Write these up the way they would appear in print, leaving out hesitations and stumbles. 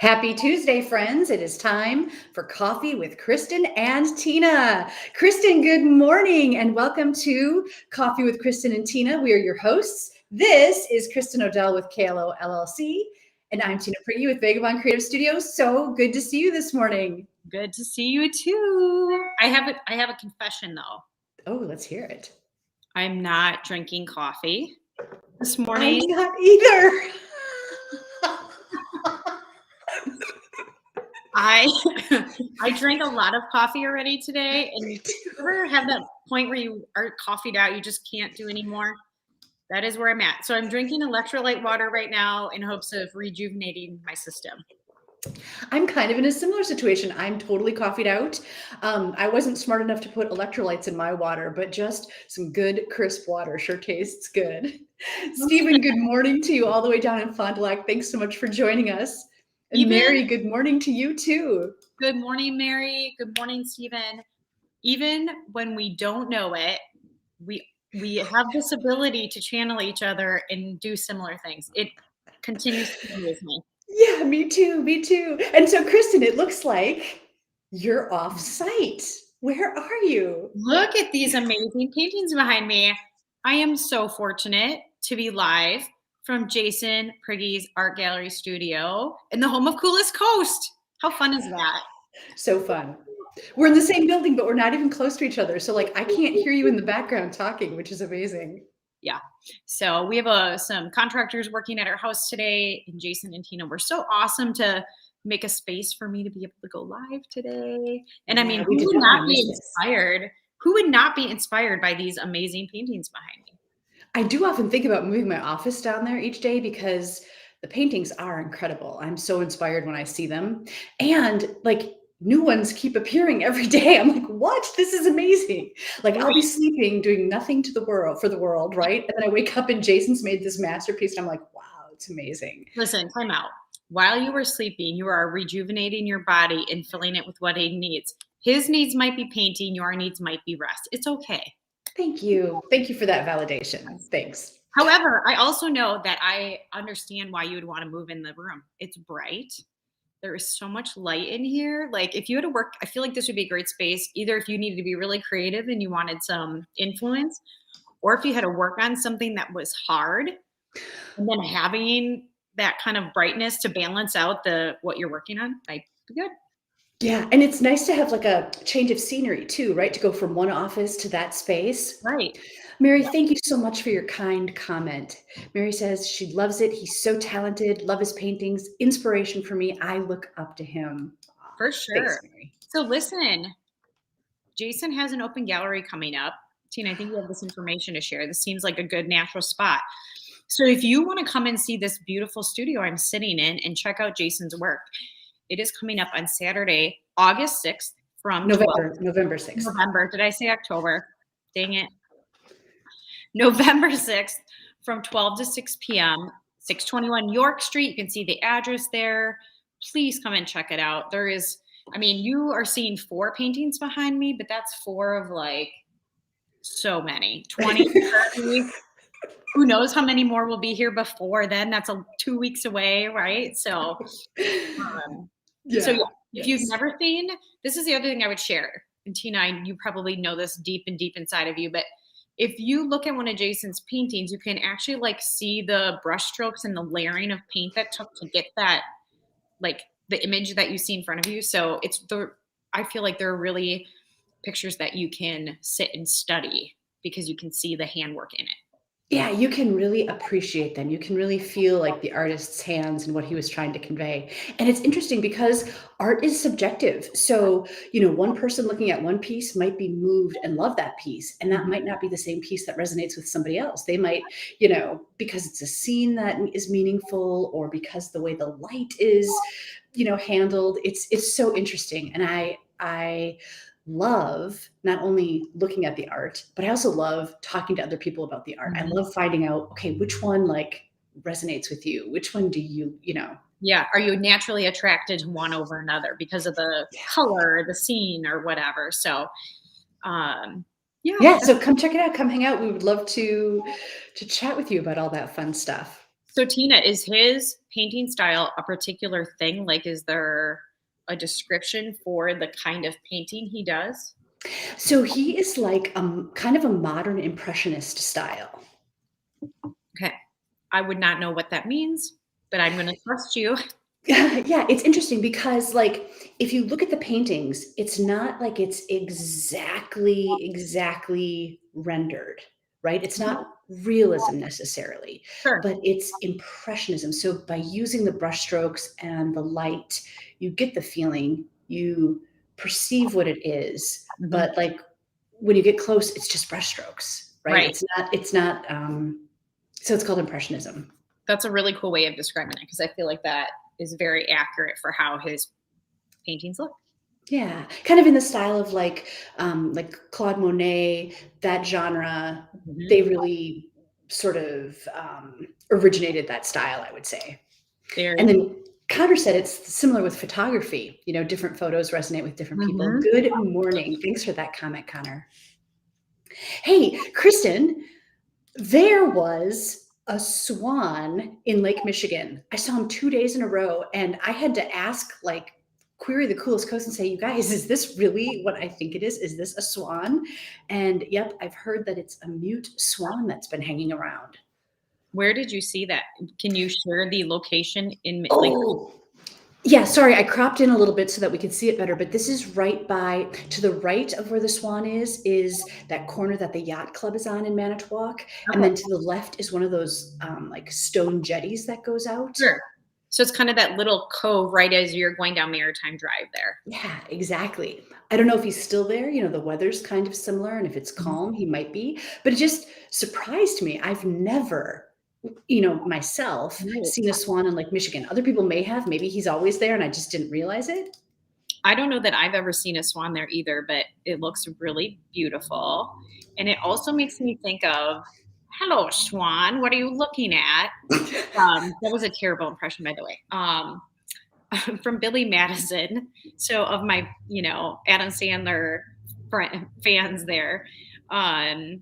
Happy Tuesday, friends. It is time for Coffee with Kristin and Tina. Kristin, good morning and welcome to Coffee with Kristin and Tina. We are your hosts. This is Kristin Odell with KLO LLC, and I'm Tina Prigge with Vagabond Creative Studios. So good to see you this morning. Good to see you too. I have a confession though. Oh, let's hear it. I'm not drinking coffee this morning. I'm not either. I drank a lot of coffee already today, and you ever have that point where you are coffeeed out, you just can't do anymore? That is where I'm at. So I'm drinking electrolyte water right now in hopes of rejuvenating my system. I'm kind of in a similar situation. I'm totally coffeeed out. I wasn't smart enough to put electrolytes in my water, but just some good crisp water sure tastes good. Stephen, good morning to you all the way down in Fond du Lac. Thanks so much for joining us. And Mary, good morning to you too. Good morning, Mary. Good morning, Stephen. Even when we don't know it, we have this ability to channel each other and do similar things. It continues to amaze me. Yeah, me too. Me too. And so, Kristin, it looks like you're off site. Where are you? Look at these amazing paintings behind me. I am so fortunate to be live from Jason Prigge's art gallery studio in the home of Coolest Coast. How fun is that? So fun. We're in the same building, but we're not even close to each other. So like, I can't hear you in the background talking, which is amazing. Yeah. So we have some contractors working at our house today, and Jason and Tina were so awesome to make a space for me to be able to go live today. And I mean, who would not be inspired? Who would not be inspired by these amazing paintings behind me? I do often think about moving my office down there each day because the paintings are incredible. I'm so inspired when I see them. And like new ones keep appearing every day. I'm like, what? This is amazing. Like I'll be sleeping, doing nothing to the world for the world, right? And then I wake up and Jason's made this masterpiece. And I'm like, wow, it's amazing. Listen, time out. While you were sleeping, you are rejuvenating your body and filling it with what it needs. His needs might be painting, your needs might be rest. It's okay. Thank you. Thank you for that validation. Thanks. However, I also know that I understand why you would want to move in the room. It's bright. There is so much light in here. Like if you had to work, I feel like this would be a great space, either if you needed to be really creative and you wanted some influence, or if you had to work on something that was hard, and then having that kind of brightness to balance out what you're working on, might be good. Yeah, and it's nice to have like a change of scenery too, right? To go from one office to that space. Right. Mary, thank you so much for your kind comment. Mary says she loves it. He's so talented. Love his paintings. Inspiration for me. I look up to him. For sure. Thanks, Mary. So listen, Jason has an open gallery coming up. Tina, I think you have this information to share. This seems like a good natural spot. So if you want to come and see this beautiful studio I'm sitting in and check out Jason's work, it is coming up on Saturday, August 6th from November 6th. November. Did I say October? Dang it. November 6th from 12 to 6 p.m., 621 York Street. You can see the address there. Please come and check it out. There is, I mean, you are seeing 4 paintings behind me, but that's 4 of like so many, 20, 30. Who knows how many more will be here before then? That's 2 weeks away, right? So, if you've never seen, this is the other thing I would share. And Tina, you probably know this deep inside of you, but if you look at one of Jason's paintings, you can actually like see the brush strokes and the layering of paint that took to get that, like the image that you see in front of you. So I feel like there are really pictures that you can sit and study because you can see the handwork in it. Yeah, you can really appreciate them. You can really feel like the artist's hands and what he was trying to convey. And it's interesting because art is subjective. So, one person looking at one piece might be moved and love that piece. And that might not be the same piece that resonates with somebody else. They might, because it's a scene that is meaningful or because the way the light is, handled. It's so interesting. And I love not only looking at the art, but I also love talking to other people about the art. I love finding out, okay, which one like resonates with you? Which one do you? Yeah. Are you naturally attracted to one over another because of the color, the scene or whatever? So, so come check it out. Come hang out. We would love to chat with you about all that fun stuff. So Tina, is his painting style a particular thing? Like, is there a description for the kind of painting he does? So he is like kind of a modern impressionist style. Okay. I would not know what that means, but I'm going to trust you. Yeah, it's interesting because, like, if you look at the paintings, it's not like it's exactly rendered, right? It's not realism necessarily, Sure. but it's impressionism. So by using the brushstrokes and the light, you get the feeling, you perceive what it is, Mhm. but like when you get close, it's just brushstrokes, right? Right. It's not so it's called impressionism. That's a really cool way of describing it because I feel like that is very accurate for how his paintings look. Yeah, kind of in the style of like Claude Monet, that genre. Mhm. They really sort of originated that style, I would say. Very And cool. then Connor said it's similar with photography. You know, different photos resonate with different people. Mhm. Good morning. Thanks for that comment, Connor. Hey, Kristen, there was a swan in Lake Michigan. I saw him 2 days in a row, and I had to ask, like, query the coolest coast and say, "You guys, is this really what I think it is? Is this a swan?" And yep, I've heard that it's a mute swan that's been hanging around. Where did you see that? Can you share the location in like Oh, yeah, sorry, I cropped in a little bit so that we could see it better, but this is right by to the right of where the swan is that corner that the yacht club is on in Manitowoc, and okay, then to the left is one of those, like, stone jetties that goes out. sure. So it's kind of that little cove right as you're going down Maritime Drive there. Yeah, exactly. I don't know if he's still there, you know, the weather's kind of similar, and if it's Mhm. calm, he might be, but it just surprised me. I've never, myself, Right. seen a swan in Lake Michigan. Other people may have, maybe he's always there and I just didn't realize it. I don't know that I've ever seen a swan there either, but it looks really beautiful. And it also makes me think of, hello, swan, what are you looking at? That was a terrible impression, by the way. From Billy Madison. So of my, Adam Sandler fans there. Um,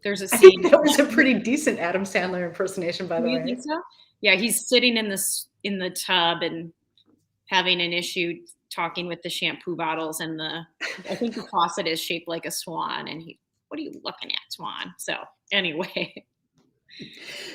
there's a I think scene. that was a pretty decent Adam Sandler impersonation, by Do the you way. think so? Yeah, he's sitting in the tub and having an issue talking with the shampoo bottles and I think the faucet is shaped like a swan and what are you looking at, swan? So anyway,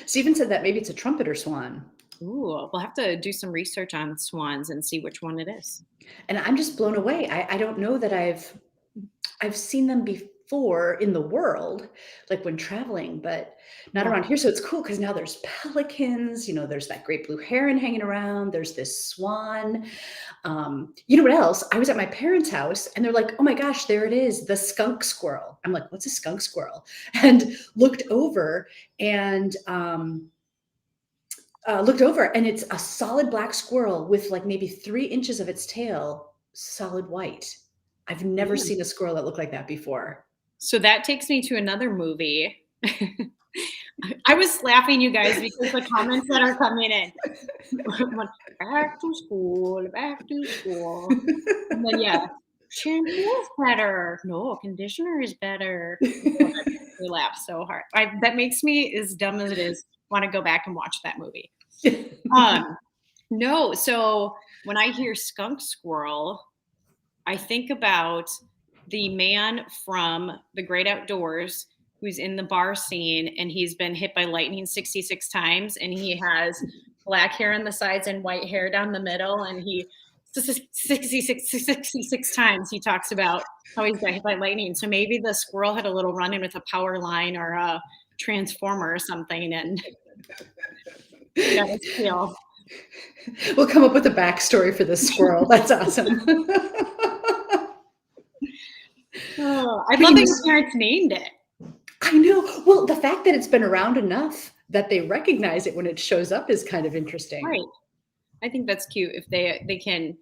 Steven said that maybe it's a trumpeter swan. ooh, we'll have to do some research on swans and see which one it is. And I'm just blown away. I don't know that I've seen them before in the world, like when traveling, but not Yeah. around here. So it's cool because now there's pelicans, there's that great blue heron hanging around, there's this swan. You know what else? I was at my parents' house and they're like, "Oh my gosh, there it is, the skunk squirrel." I'm like, "What's a skunk squirrel?" And and looked over, and it's a solid black squirrel with like maybe 3 inches of its tail solid white. I've never Yeah. seen a squirrel that looked like that before. So that takes me to another movie. I was laughing, you guys, because the comments that are coming in. Back to school, back to school. And then, yeah, shampoo is better. No, conditioner is better. Oh, that makes me laugh so hard. That makes me, as dumb as it is, want to go back and watch that movie. Um, no, so when I hear skunk squirrel, I think about the man from The Great Outdoors who's in the bar scene and he's been hit by lightning 66 times and he has black hair on the sides and white hair down the middle and he 66 times he talks about how he's got hit by lightning. So maybe the squirrel had a little run in with a power line or a transformer or something and got his tail. We'll come up with a backstory for this squirrel. That's awesome. Oh, I'd But, love that your parents named it. I know. Well, the fact that it's been around enough that they recognize it when it shows up is kind of interesting. Right. I think that's cute if they can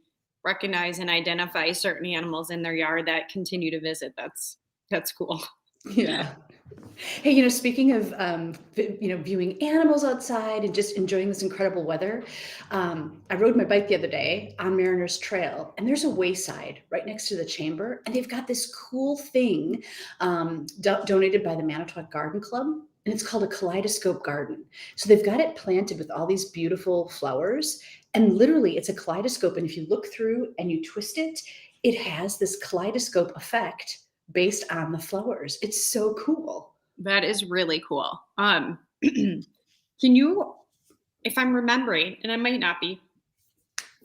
recognize and identify certain animals in their yard that continue to visit. That's cool. Yeah. Hey, speaking of, viewing animals outside and just enjoying this incredible weather, I rode my bike the other day on Mariners Trail, and there's a wayside right next to the chamber, and they've got this cool thing donated by the Manitowoc Garden Club. and it's called a kaleidoscope garden. So they've got it planted with all these beautiful flowers, and literally it's a kaleidoscope. And if you look through and you twist it, it has this kaleidoscope effect based on the flowers. It's so cool. That is really cool. Can you, if I'm remembering, and I might not be,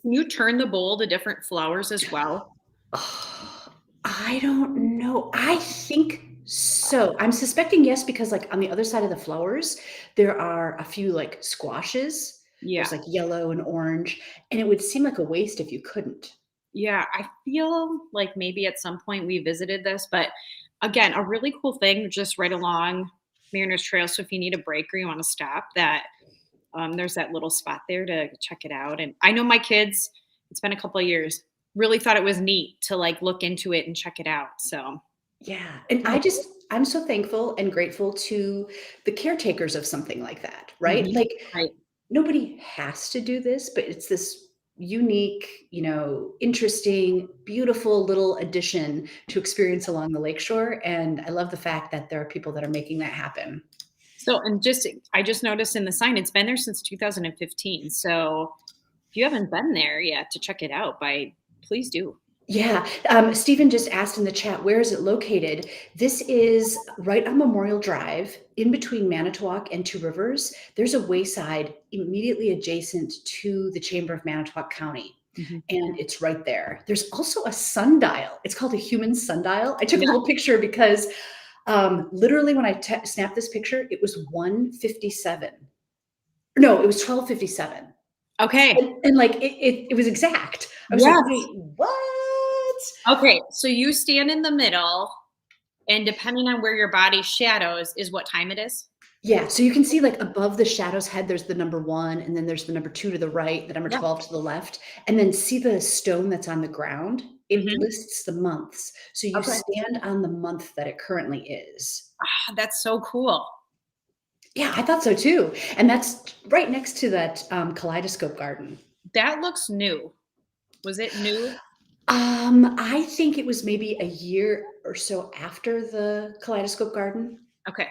can you turn the bowl to different flowers as well? Oh, I don't know. I think so. I'm suspecting yes, because like on the other side of the flowers, there are a few like squashes. Yeah. There's like yellow and orange, and it would seem like a waste if you couldn't. Yeah, I feel like maybe at some point we visited this, but again, a really cool thing just right along Mariners Trail. So if you need a break or you want to stop, that there's that little spot there to check it out. And I know my kids, it's been a couple of years, really thought it was neat to like look into it and check it out. So Yeah, and I'm so thankful and grateful to the caretakers of something like that, right? mhm, Like right. nobody has to do this, but it's this unique, interesting, beautiful little addition to experience along the lakeshore. And I love the fact that there are people that are making that happen. So, and just, I just noticed in the sign, it's been there since 2015. So if you haven't been there yet to check it out, please do. Yeah. Stephen just asked in the chat, where is it located? This is right on Memorial Drive in between Manitowoc and Two Rivers. There's a wayside immediately adjacent to the Chamber of Manitowoc County. Mhm. And it's right there. There's also a sundial. It's called a human sundial. I took a Yeah. little picture because literally when I snapped this picture, it was 1:57. No, it was 12:57. Okay. And like it was exact. I was like, Yes. wait, what? Okay. So you stand in the middle, and depending on where your body shadows is what time it is. Yeah, so you can see like above the shadow's head, there's the number 1, and then there's the number 2 to the right, the number Yeah. 12 to the left, and then see the stone that's on the ground? It Mhm. lists the months. So you Okay. stand on the month that it currently is. Ah, that's so cool. Yeah, I thought so too. And that's right next to that kaleidoscope garden. That looks new. Was it new? I think it was maybe a year or so after the kaleidoscope garden. Okay.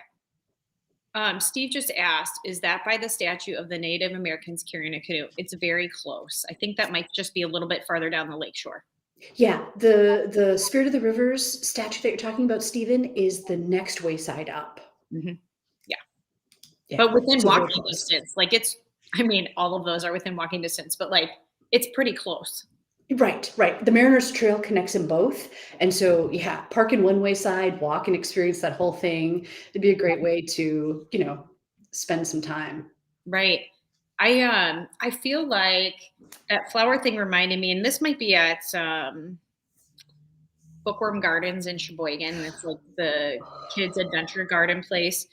Steve just asked, is that by the statue of the Native Americans carrying a canoe? It's very close. I think that might just be a little bit farther down the lakeshore. Yeah, the Spirit of the Rivers statue that you're talking about, Stephen, is the next wayside up. Mhm. Yeah. Yeah, But within so very walking close. distance, like I mean, all of those are within walking distance, but like it's pretty close. Right, right. The Mariners Trail connects them both, and so, yeah, park in one wayside, walk and experience that whole thing. It'd be a great way to, spend some time. Right. I feel like that flower thing reminded me, and this might be at Bookworm Gardens in Sheboygan. It's like the kids' adventure garden place.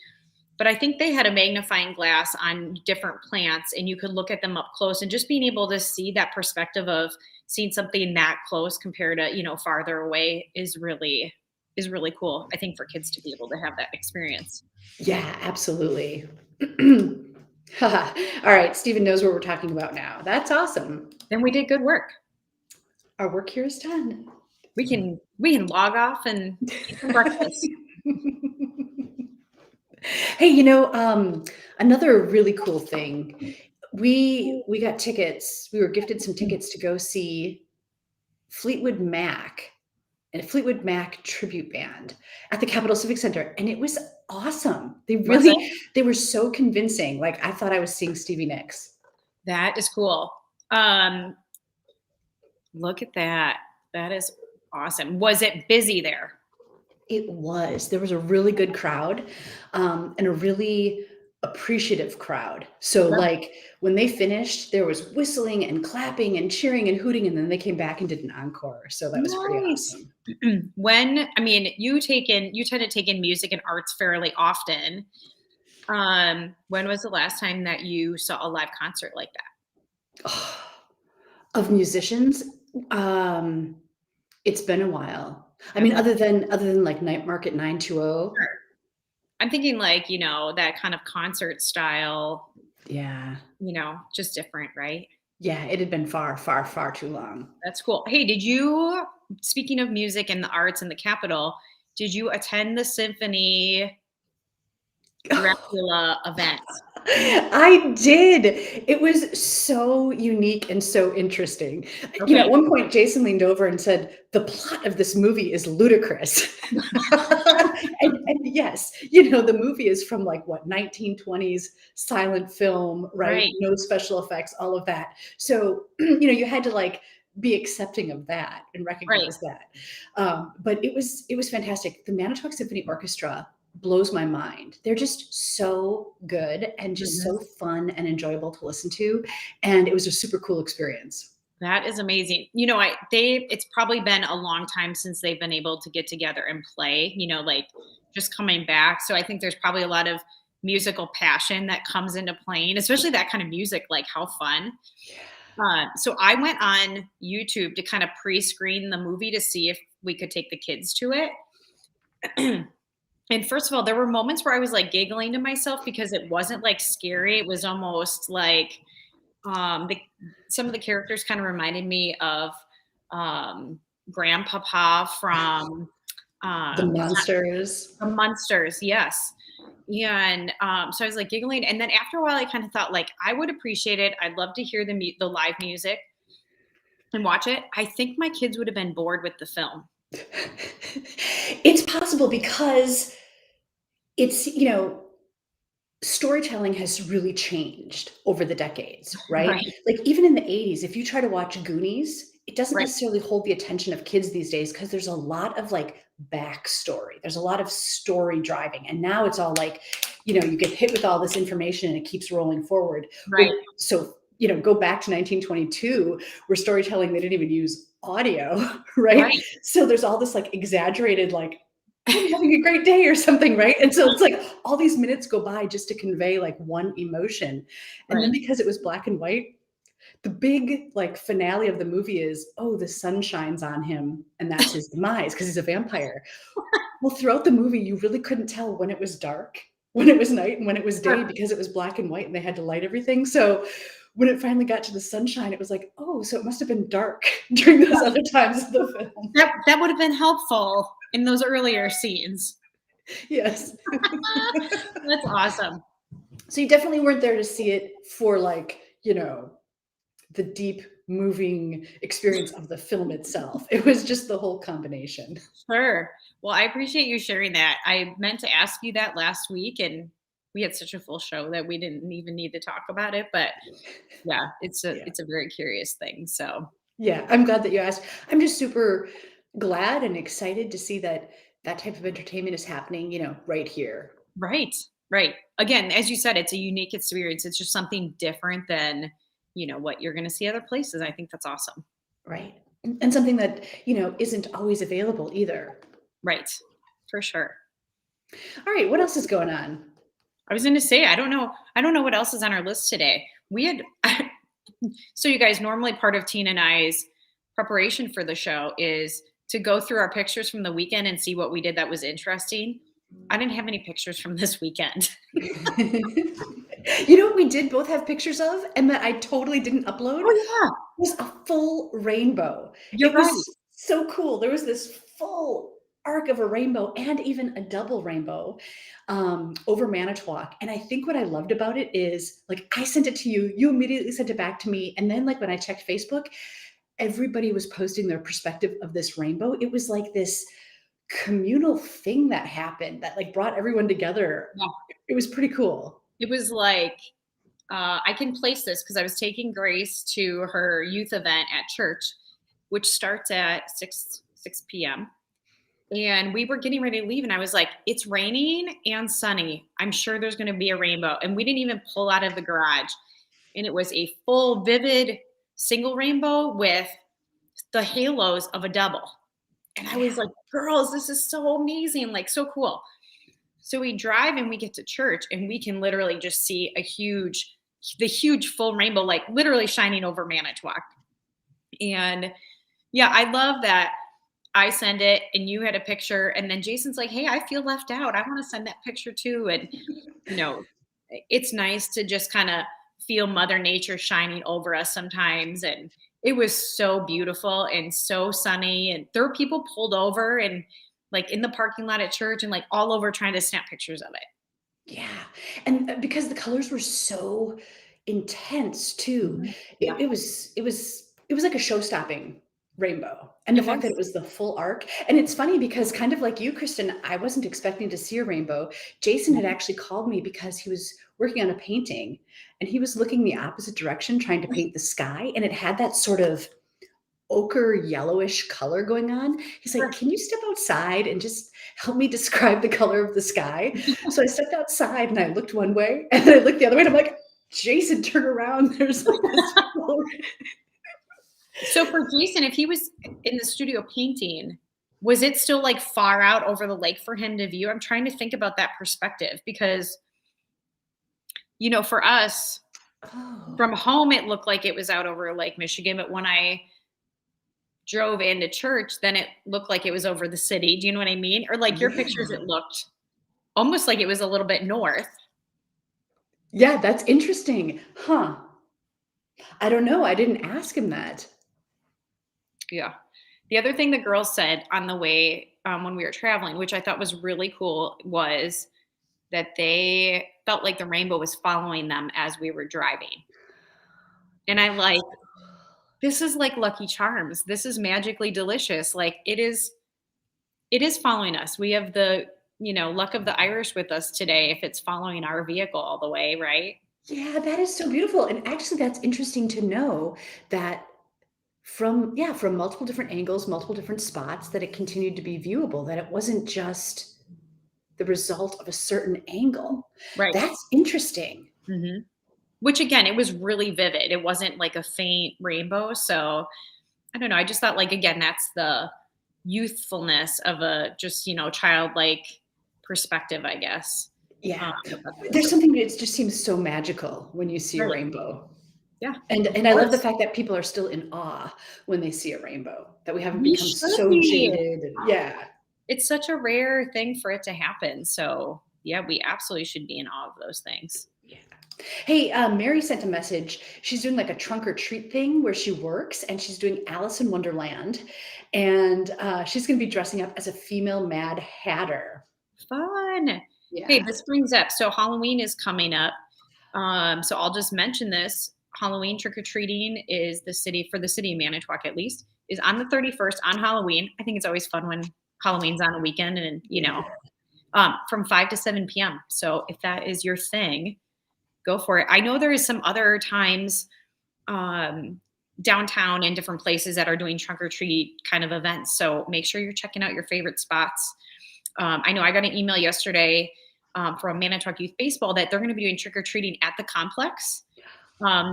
But I think they had a magnifying glass on different plants, and you could look at them up close. And just being able to see that perspective of seeing something that close compared to farther away is really cool. I think for kids to be able to have that experience. Yeah, absolutely. All right, Stephen knows what we're talking about now. That's awesome. Then we did good work. Our work here is done. We can log off and eat some breakfast. Hey, another really cool thing. We got tickets. We were gifted some tickets to go see Fleetwood Mac and a Fleetwood Mac tribute band at the Capitol Civic Center, and it was awesome. Was it? They were so convincing. Like I thought I was seeing Stevie Nicks. That is cool. Look at that. That is awesome. Was it busy there? It was. There was a really good crowd, and a really appreciative crowd. So, Yeah. like, when they finished, there was whistling and clapping and cheering and hooting, and then they came back and did an encore. So that was pretty Nice. awesome. I mean, you tend to take in music and arts fairly often. When was the last time that you saw a live concert like that? Of musicians, um, it's been a while. I mean, Okay. other than like Night Market 920. Sure. I'm thinking like, that kind of concert style, Yeah. just different, right? Yeah, it had been far, far, far too long. That's cool. Hey, speaking of music and the arts in the Capitol, did you attend the symphony Dracula event. I did. It was so unique and so interesting. Okay. At one point, Jason leaned over and said, "The plot of this movie is ludicrous." And yes, the movie is from like what, 1920s silent film, right? Right. No special effects, all of that. So, you had to like be accepting of that and Right. recognize that. But it was fantastic. The Manitowoc Symphony Orchestra blows my mind. They're just so good and just Mhm. so fun and enjoyable to listen to, and it was a super cool experience. That is amazing. It's probably been a long time since they've been able to get together and play, like just coming back. So I think there's probably a lot of musical passion that comes into playing, especially that kind of music, like how fun. So I went on YouTube to kind of pre-screen the movie to see if we could take the kids to it. And first of all, there were moments where I was like giggling to myself because it wasn't like scary. It was almost like the some of the characters kind of reminded me of Grandpapa from The it's not Monsters. the Munsters, yes. And so I was like giggling, and then after a while, I kind of thought like I would appreciate it. I'd love to hear the live music and watch it. I think my kids would have been bored with the film. It's possible because it's, storytelling has really changed over the decades, right? Right, Like even in the 80s, if you try to watch Goonies, it doesn't right, necessarily hold the attention of kids these days because there's a lot of like backstory. There's a lot of story driving. And now it's all like, you get hit with all this information and it keeps rolling forward. right, Well, so, go back to 1922, where storytelling, they didn't even use audio, right? right, So there's all this like exaggerated, like, I'm having a great day or something, right? And so it's like all these minutes go by just to convey like one emotion. And then right. because it was black and white, the big like finale of the movie is, oh, the sun shines on him and that's his demise because he's a vampire. Well, throughout the movie, you really couldn't tell when it was dark, when it was night, and when it was day because it was black and white and they had to light everything. So when it finally got to the sunshine, it was like, oh, so it must have been dark during those other times of the film. That would have been helpful in those earlier scenes. Yes. That's awesome. So you definitely weren't there to see it for like, the deep moving experience of the film itself. It was just the whole combination. Sure. Well, I appreciate you sharing that. I meant to ask you that last week, and we had such a full show that we didn't even need to talk about it. But yeah, it's a Yeah. it's a very curious thing. So Yeah, I'm glad that you asked. I'm just super glad and excited to see that that type of entertainment is happening, right here. right, right. Again, as you said, it's a unique experience. It's just something different than what you're going to see other places. I think that's awesome. Right. And something that, isn't always available either. Right, for sure. All right, what else is going on? I was going to say I don't know. I don't know what else is on our list today. We had So you guys, normally part of Tina and I's preparation for the show is to go through our pictures from the weekend and see what we did that was interesting. I didn't have any pictures from this weekend. You know what we did both have pictures of and that I totally didn't upload? Oh yeah, Was a full rainbow. you're It right. was so cool. There was this full arc of a rainbow and even a double rainbow over Manitowoc. And I think what I loved about it is like I sent it to you, you immediately sent it back to me. And then like when I checked Facebook, everybody was posting their perspective of this rainbow. It was like this communal thing that happened that like brought everyone together. Yeah. It was pretty cool. It was like I can place this because I was taking Grace to her youth event at church, which starts at 6 p.m. And we were getting ready to leave, and I was like, "It's raining and sunny. I'm sure there's going to be a rainbow." And we didn't even pull out of the garage, and it was a full, vivid single rainbow with the halos of a double. And I was Yeah. like, "Girls, this is so amazing! Like, so cool." So we drive and we get to church, and we can literally just see the huge full rainbow, like literally shining over Manitowoc. And yeah, I love that I send it and you had a picture, and then Jason's like, "Hey, I feel left out. I want to send that picture too." And you know, it's nice to just kind of feel Mother Nature shining over us sometimes. And it was so beautiful and so sunny. And there were people pulled over and like in the parking lot at church and like all over trying to snap pictures of it. Yeah, and, because the colors were so intense too, Mhm. it Yeah, it was it was it was like a show-stopping rainbow, and the it fact that was. it was the full arc, and it's funny because kind of like you, Kristen, I wasn't expecting to see a rainbow. Jason had actually called me because he was working on a painting, and he was looking the opposite direction trying to paint the sky, and it had that sort of ochre yellowish color going on. He's like, Sure. "Can you step outside and just help me describe the color of the sky?" So I stepped outside and I looked one way and then I looked the other way and I'm like, "Jason, turn around. There's like this full." So for Jason, if he was in the studio painting, was it still like far out over the lake for him to view? I'm trying to think about that perspective because, for us Oh, from home, it looked like it was out over Lake Michigan. But when I drove into church, then it looked like it was over the city. Do you know what I mean? Or like your pictures, yeah. it looked almost like it was a little bit north. Yeah, that's interesting. Huh. I don't know. I didn't ask him that. Yeah. The other thing the girls said on the way when we were traveling, which I thought was really cool, was that they felt like the rainbow was following them as we were driving. And I like, this is like Lucky Charms. This is magically delicious. Like it is following us. We have the, luck of the Irish with us today if it's following our vehicle all the way, right? Yeah, that is so beautiful. And actually that's interesting to know that from multiple different angles, multiple different spots, that it continued to be viewable, that it wasn't just the result of a certain angle. Right. That's interesting. hmm Which again, it was really vivid. It wasn't like a faint rainbow. So I don't know. I just thought like again, that's the youthfulness of a just, childlike perspective, I guess. Yeah. I thought that was There's really something that just seems so magical when you see a right. rainbow. Yeah, of And I love the course. fact that people are still in awe when they see a rainbow, that we haven't We become should so be. jaded and yeah. It's such a rare thing for it to happen. So yeah, we absolutely should be in awe of those things. Yeah. Hey, Mary sent a message. She's doing like a trunk or treat thing where she works and she's doing Alice in Wonderland. And she's going to be dressing up as a female Mad Hatter. Fun. Hey, Yeah. this brings up so Halloween is coming up. So I'll just mention this. Halloween trick or treating is the city of Manitowoc at least is on the 31st on Halloween. I think it's always fun when Halloween's on a weekend and Yeah. from 5 to 7 p.m. So if that is your thing, go for it. I know there is some other times um, downtown and different places that are doing trunk or treat kind of events. So make sure you're checking out your favorite spots. I know I got an email yesterday from Manitowoc Youth Baseball that they're going to be doing trick or treating at the complex.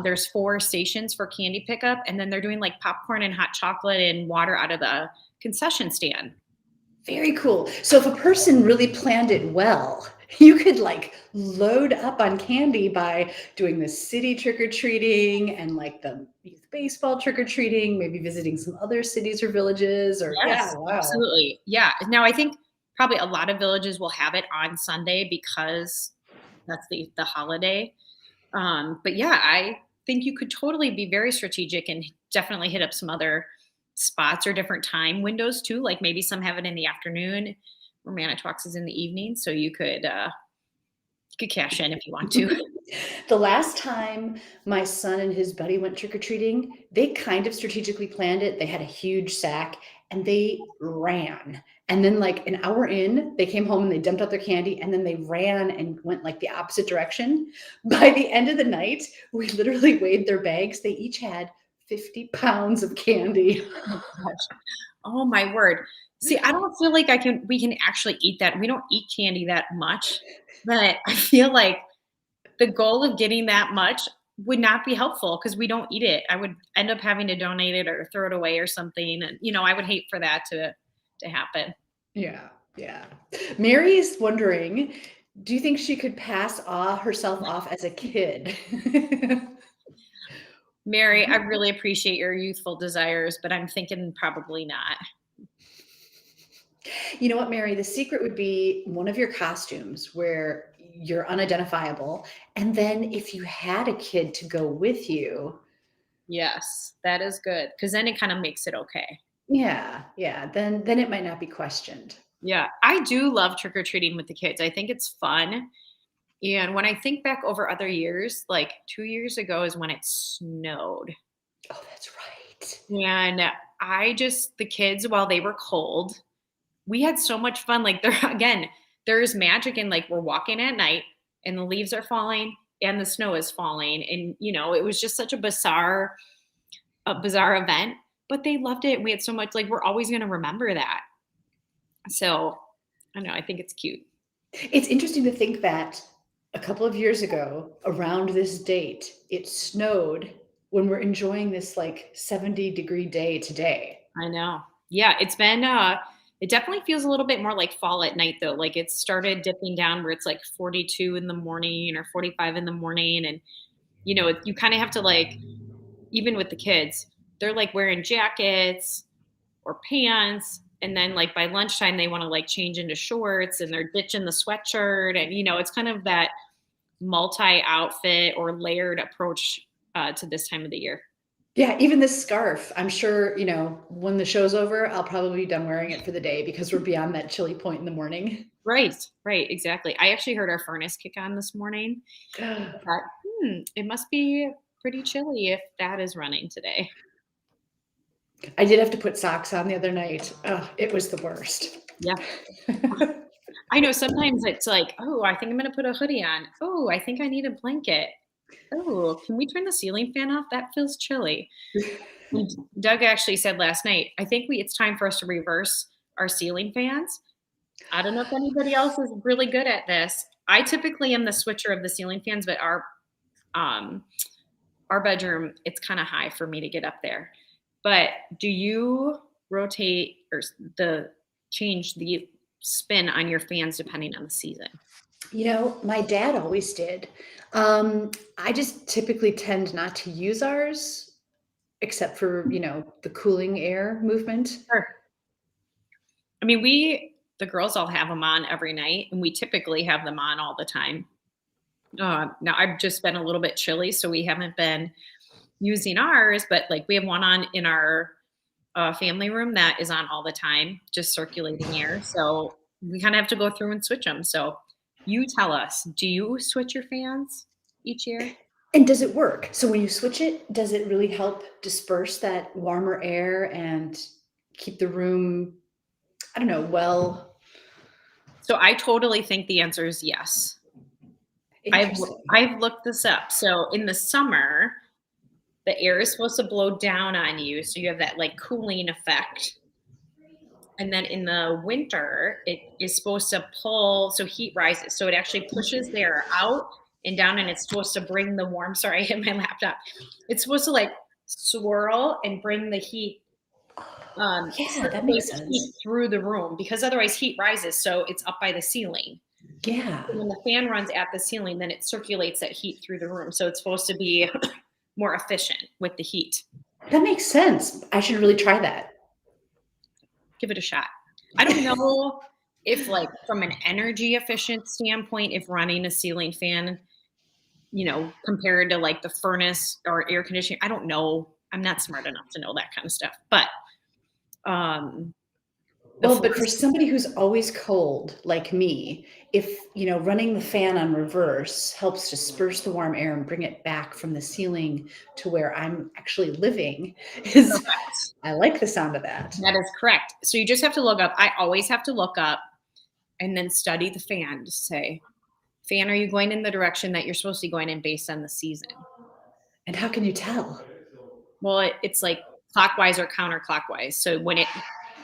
There's 4 stations for candy pickup, and then they're doing like popcorn and hot chocolate and water out of the concession stand. Very cool. So if a person really planned it well, you could like load up on candy by doing the city trick or treating and like the youth baseball trick or treating, maybe visiting some other cities or villages or yeah, Yes, wow. absolutely. Yeah. Now I think probably a lot of villages will have it on Sunday because that's the holiday. But yeah, I think you could totally be very strategic and definitely hit up some other spots or different time windows too. Like maybe some have it in the afternoon, or Manitowoc's is in the evening, so you could cash in if you want to. The last time my son and his buddy went trick or treating, they kind of strategically planned it. They had a huge sack and they ran. And then, like an hour in, they came home and they dumped out their candy and then they ran and went like the opposite direction. By the end of the night, we literally weighed their bags. They each had 50 pounds of candy. Oh gosh. Oh my word. See, I don't feel like we can actually eat that. We don't eat candy that much, but I feel like the goal of getting that much would not be helpful because we don't eat it. I would end up having to donate it or throw it away or something. And I would hate for that to happen. Yeah, yeah. Mary is wondering, do you think she could herself off as a kid? Mary, I really appreciate your youthful desires, but I'm thinking probably not. You know what, Mary? The secret would be one of your costumes where you're unidentifiable. And then if you had a kid to go with you, Yes, that is good because then it kind of makes it okay. yeah, yeah, then it might not be questioned. Yeah, I do love trick or treating with the kids. I think it's fun. And when I think back over other years, like 2 years ago is when it snowed. Oh, that's right. And the kids, while they were cold, we had so much fun. Like there's magic in like we're walking at night and the leaves are falling and the snow is falling. And it was just such a bizarre event, but they loved it. We had so much, like, we're always gonna remember that. So I don't know, I think it's cute. It's interesting to think that a couple of years ago, around this date, it snowed when we're enjoying this like 70-degree day today. I know. Yeah, it definitely feels a little bit more like fall at night though. Like it started dipping down where it's like 42 in the morning or 45 in the morning. And you kind of have to like, even with the kids, they're like wearing jackets or pants. And then like by lunchtime, they want to like change into shorts and they're ditching the sweatshirt. And, it's kind of that multi outfit or layered approach to this time of the year. Yeah, even this scarf, I'm sure, when the show's over, I'll probably be done wearing it for the day because we're beyond that chilly point in the morning. Right, exactly. I actually heard our furnace kick on this morning. I thought, it must be pretty chilly if that is running today. I did have to put socks on the other night. Oh, it was the worst. Yeah. I know sometimes it's like, oh, I think I'm going to put a hoodie on. Oh, I think I need a blanket. Oh, can we turn the ceiling fan off? That feels chilly. And Doug actually said last night, I think it's time for us to reverse our ceiling fans. I don't know if anybody else is really good at this. I typically am the switcher of the ceiling fans, but our bedroom, it's kind of high for me to get up there. But do you rotate or change the spin on your fans depending on the season? My dad always did. I just typically tend not to use ours except for, the cooling air movement. Sure. I mean, the girls all have them on every night, and we typically have them on all the time. Now I've just been a little bit chilly, so we haven't been using ours, but like we have one on in our family room that is on all the time, just circulating air. So we kind of have to go through and switch them. So you tell us, do you switch your fans each year? And does it work? So when you switch it, does it really help disperse that warmer air and keep the room, I don't know, well? So I totally think the answer is yes. I've looked this up. So in the summer, the air is supposed to blow down on you, so you have that like cooling effect. And then in the winter, it is supposed to pull, so heat rises. So it actually pushes the air out and down, and it's supposed to bring the warm. Sorry, I hit my laptop. It's supposed to like swirl and bring the heat. Yeah, that makes sense. Heat through the room, because otherwise heat rises, so it's up by the ceiling. Yeah. And when the fan runs at the ceiling, then it circulates that heat through the room. So it's supposed to be more efficient with the heat. That makes sense. I should really try that. Give it a shot. I don't know if like from an energy efficient standpoint, if running a ceiling fan, compared to like the furnace or air conditioning, I don't know. I'm not smart enough to know that kind of stuff, but but for somebody who's always cold like me, if running the fan on reverse helps disperse the warm air and bring it back from the ceiling to where I'm actually living, I like the sound of that. That is correct. So you just have to look up. I always have to look up and then study the fan to say, fan, are you going in the direction that you're supposed to be going in based on the season? And how can you tell? Well, it's like clockwise or counterclockwise. So when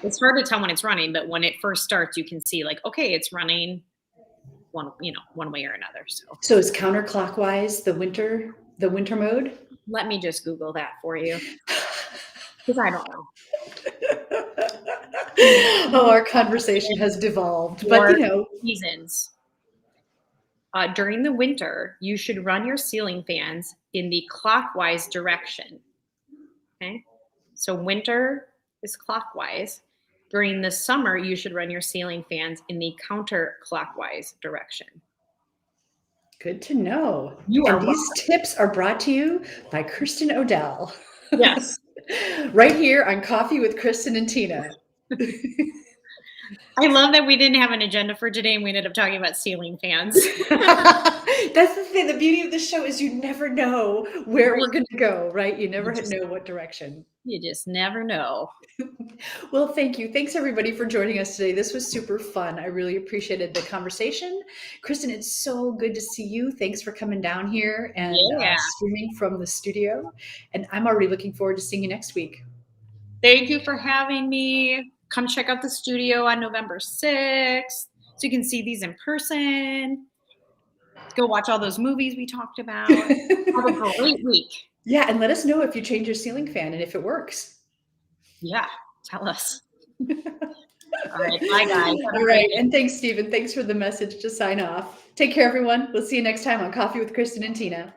it's hard to tell when it's running, but when it first starts, you can see like, okay, it's running one way or another. So is counterclockwise the winter mode? Let me just Google that for you, because I don't know. Oh, our conversation has devolved, but seasons. During the winter, you should run your ceiling fans in the clockwise direction. Okay, so winter is clockwise. During the summer, you should run your ceiling fans in the counterclockwise direction. Good to know. These tips are brought to you by Kristin Odell. Yes. Right here on Coffee with Kristin and Tina. I love that we didn't have an agenda for today and we ended up talking about ceiling fans. That's the thing. The beauty of the show is you never know where we're going to go, right? You never know what direction. You just never know. Well, thank you. Thanks everybody for joining us today. This was super fun. I really appreciated the conversation. Kristin, it's so good to see you. Thanks for coming down here and streaming from the studio. And I'm already looking forward to seeing you next week. Thank you for having me. Come check out the studio on November 6th so you can see these in person. Go watch all those movies we talked about. Have a great week. Yeah, and let us know if you change your ceiling fan and if it works. Yeah, tell us. All right, bye guys. All right, and thanks, Stephen. Thanks for the message to sign off. Take care, everyone. We'll see you next time on Coffee with Kristin and Tina.